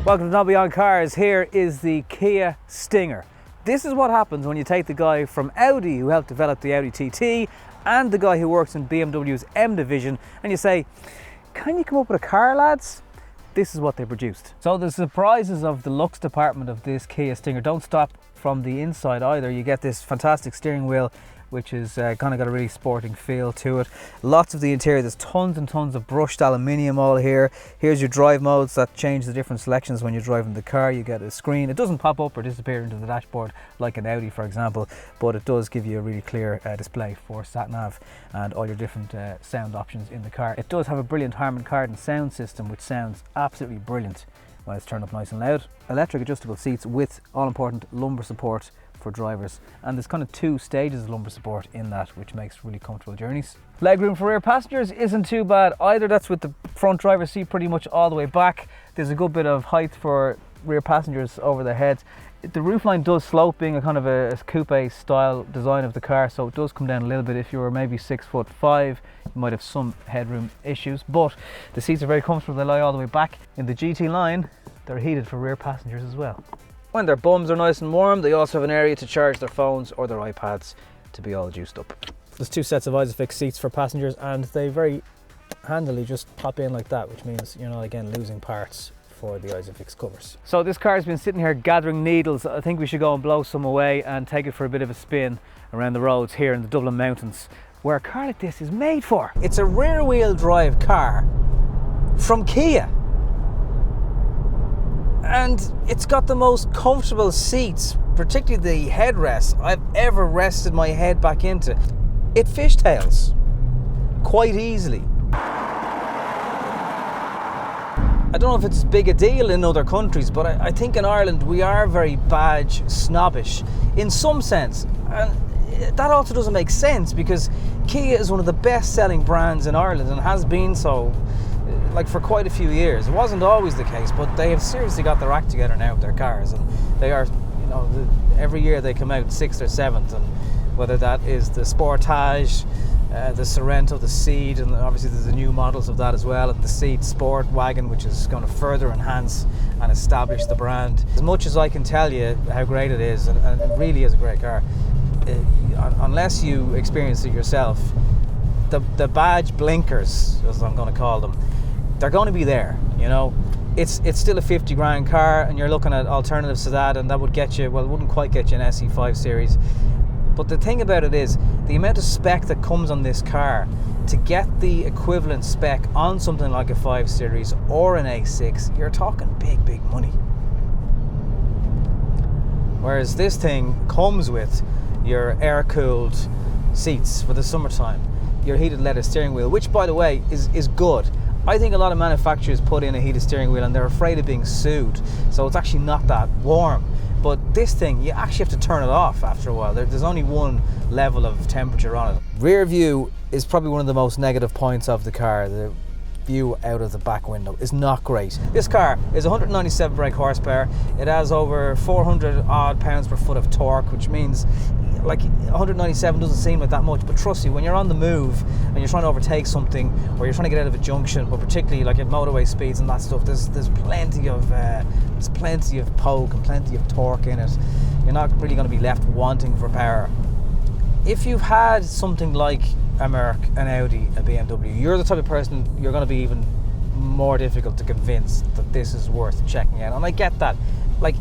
Welcome to Nobby on Cars. Here is the Kia Stinger. This is what happens when you take the guy from Audi who helped develop the Audi TT and the guy who works in BMW's M division and you say, can you come up with a car, lads? This is what they produced. So the surprises of the looks department of this Kia Stinger don't stop from the inside either. You get this fantastic steering wheel which is kind of got a really sporting feel to it. Lots of the interior, there's tons and tons of brushed aluminium all here. Here's your drive modes that change the different selections when you're driving the car. You get a screen. It doesn't pop up or disappear into the dashboard like an Audi, for example, but it does give you a really clear display for sat-nav and all your different sound options in the car. It does have a brilliant Harman Kardon sound system which sounds absolutely brilliant when it's turned up nice and loud. Electric adjustable seats with all-important lumbar support for drivers, and there's kind of two stages of lumbar support in that, which makes really comfortable journeys. Legroom for rear passengers isn't too bad either. That's with the front driver's seat pretty much all the way back. There's a good bit of height for rear passengers over their heads. The roofline does slope, being a kind of a coupe style design of the car, so it does come down a little bit. If you were maybe 6'5", you might have some headroom issues, but the seats are very comfortable. They lie all the way back. In the GT line, they're heated for rear passengers as well. When their bums are nice and warm, they also have an area to charge their phones or their iPads to be all juiced up. There's two sets of Isofix seats for passengers and they very handily just pop in like that, which means you're not again losing parts for the Isofix covers. So this car has been sitting here gathering needles. I think we should go and blow some away and take it for a bit of a spin around the roads here in the Dublin Mountains, where a car like this is made for. It's a rear wheel drive car from Kia. And it's got the most comfortable seats, particularly the headrest, I've ever rested my head back into. It fishtails quite easily. I don't know if it's as big a deal in other countries, but I think in Ireland we are very badge snobbish in some sense. And that also doesn't make sense because Kia is one of the best selling brands in Ireland and has been so like for quite a few years. It wasn't always the case, but they have seriously got their act together now with their cars, and they are, you know, every year they come out 6th or 7th, and whether that is the Sportage, the Sorento, the Ceed, and obviously there's the new models of that as well, and the Ceed Sport Wagon, which is going to further enhance and establish the brand. As much as I can tell you how great it is, and it really is a great car, unless you experience it yourself, the badge blinkers, as I'm going to call them, they're going to be there. You know, it's still a 50 grand car, and you're looking at alternatives to that, and that would get you, well, it wouldn't quite get you an SE5 series. But the thing about it is, the amount of spec that comes on this car, to get the equivalent spec on something like a 5 Series or an A6, you're talking big money. Whereas this thing comes with your air-cooled seats for the summertime, your heated leather steering wheel, which by the way is good. I think a lot of manufacturers put in a heated steering wheel and they're afraid of being sued, so it's actually not that warm. But this thing, you actually have to turn it off after a while. There's only one level of temperature on it. Rear view is probably one of the most negative points of the car. The view out of the back window is not great. This car is 197 brake horsepower. It has over 400 odd pounds per foot of torque, which means like 197 doesn't seem like that much, but trust me, when you're on the move and you're trying to overtake something, or you're trying to get out of a junction, but particularly like at motorway speeds and that stuff, there's plenty of poke and plenty of torque in it. You're not really going to be left wanting for power. If you've had something like a Merc, an Audi, a BMW, you're the type of person you're going to be even more difficult to convince that this is worth checking out. And I get that. Like,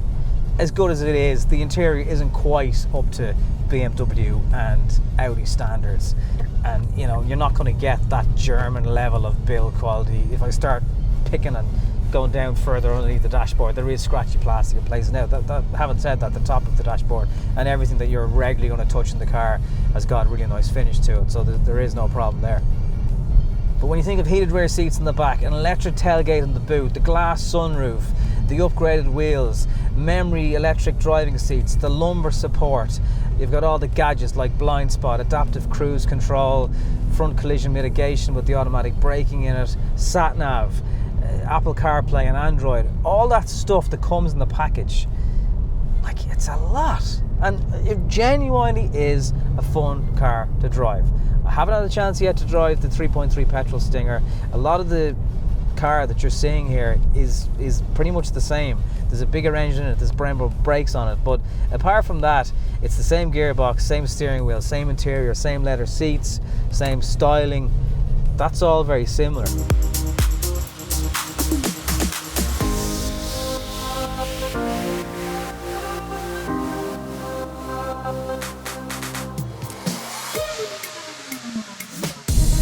as good as it is, the interior isn't quite up to BMW and Audi standards, and you know, you're not going to get that German level of build quality. If I start picking and going down further underneath the dashboard, there is scratchy plastic in places. Now, having said that, the top of the dashboard and everything that you're regularly going to touch in the car has got a really nice finish to it, so there is no problem there. But when you think of heated rear seats in the back, an electric tailgate in the boot, the glass sunroof, the upgraded wheels, memory electric driving seats, the lumbar support, you've got all the gadgets like blind spot, adaptive cruise control, front collision mitigation with the automatic braking in it, sat nav, Apple CarPlay and Android, all that stuff that comes in the package. Like, it's a lot, and it genuinely is a fun car to drive. I haven't had a chance yet to drive the 3.3 petrol Stinger. A lot of the car that you're seeing here is pretty much the same. There's a bigger engine in it, there's Brembo brakes on it, but apart from that, it's the same gearbox, same steering wheel, same interior, same leather seats, same styling. That's all very similar.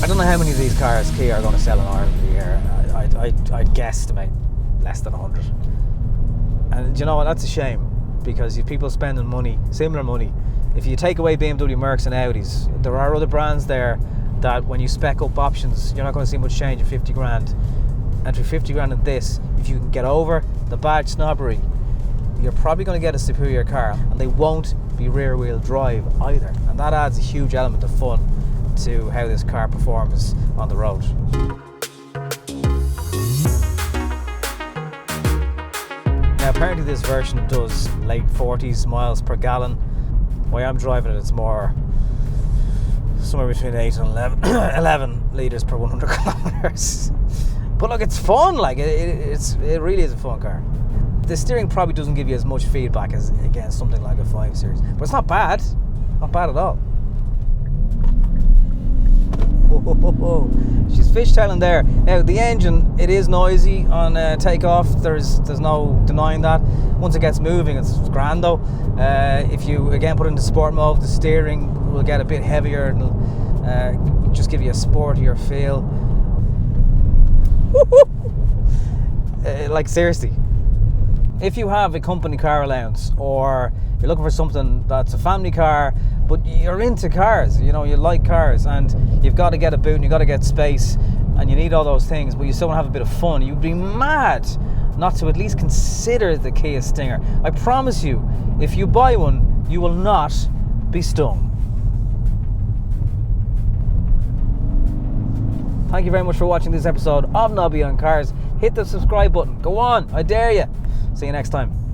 I don't know how many of these cars Kia are going to sell in Ireland a year. I'd guesstimate less than 100. And you know what, that's a shame, because you've people spending money, similar money. If you take away BMW, Mercs and Audis, there are other brands there that when you spec up options, you're not going to see much change in 50 grand. And for 50 grand in this, if you can get over the badge snobbery, you're probably going to get a superior car, and they won't be rear wheel drive either. And that adds a huge element of fun to how this car performs on the road. Now apparently this version does late 40s miles per gallon. While I'm driving it, it's more somewhere between 8 and 11 litres per 100 kilometres. But look, it's fun, like it really is a fun car. The steering probably doesn't give you as much feedback as, again, something like a 5 Series, but it's not bad at all. She's fishtailing there. Now the engine, it is noisy on Takeoff. There's no denying that. Once it gets moving, it's grand though. If you again put it into sport mode, the steering will get a bit heavier and just give you a sportier feel. Like seriously, if you have a company car allowance, or you're looking for something that's a family car, but you're into cars, you know, you like cars, and you've got to get a boot and you've got to get space and you need all those things, but you still want to have a bit of fun, you'd be mad not to at least consider the Kia Stinger. I promise you, if you buy one, you will not be stung. Thank you very much for watching this episode of Nobby on Cars. Hit the subscribe button. Go on, I dare you. See you next time.